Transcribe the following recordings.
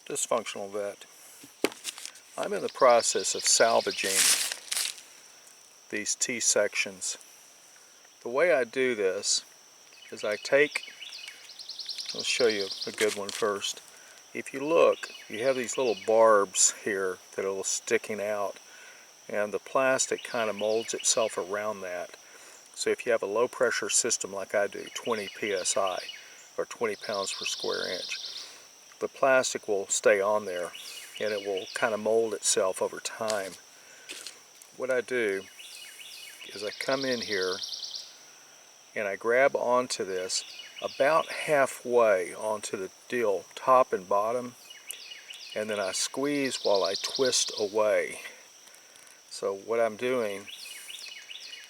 Dysfunctional vet. I'm in the process of salvaging these T-sections. The way I do this is I'll show you a good one first. If you look, you have these little barbs here that are sticking out, and the plastic kind of molds itself around that. So if you have a low pressure system like I do, 20 psi or 20 pounds per square inch, the plastic will stay on there and it will kind of mold itself over time. What I do is I come in here and I grab onto this about halfway onto the deal, top and bottom, and then I squeeze while I twist away. So what I'm doing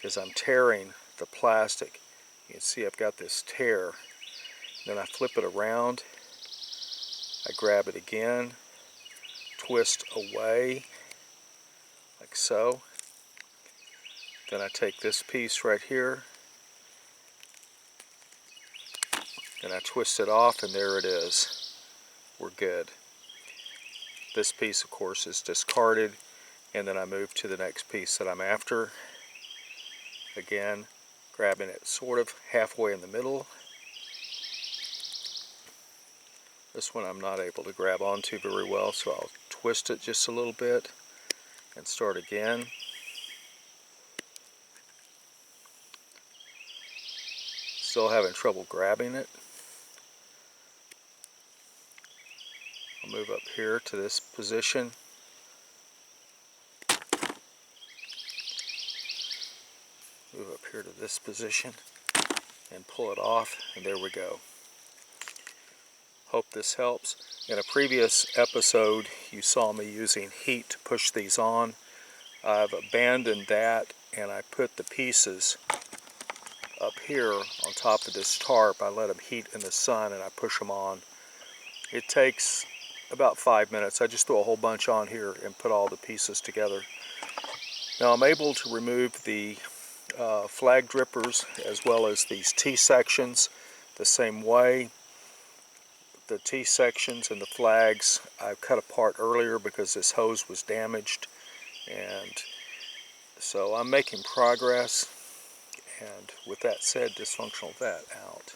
is I'm tearing the plastic. You can see I've got this tear. Then I flip it around, I grab it again, twist away, like so. Then I take this piece right here, and I twist it off, and there it is. We're good. This piece, of course, is discarded, and then I move to the next piece that I'm after. Again, grabbing it sort of halfway in the middle. This one I'm not able to grab onto very well, so I'll twist it just a little bit and start again. Still having trouble grabbing it. I'll move up here to this position. Move up here to this position and pull it off, and there we go. Hope this helps. In a previous episode, you saw me using heat to push these on. I've abandoned that, and I put the pieces up here on top of this tarp. I let them heat in the sun, and I push them on. It takes about 5 minutes. I just throw a whole bunch on here and put all the pieces together. Now I'm able to remove the flag drippers as well as these T-sections the same way. The T-sections and the flags I cut apart earlier because this hose was damaged, and so I'm making progress. And with that said, Dysfunctional Vet out.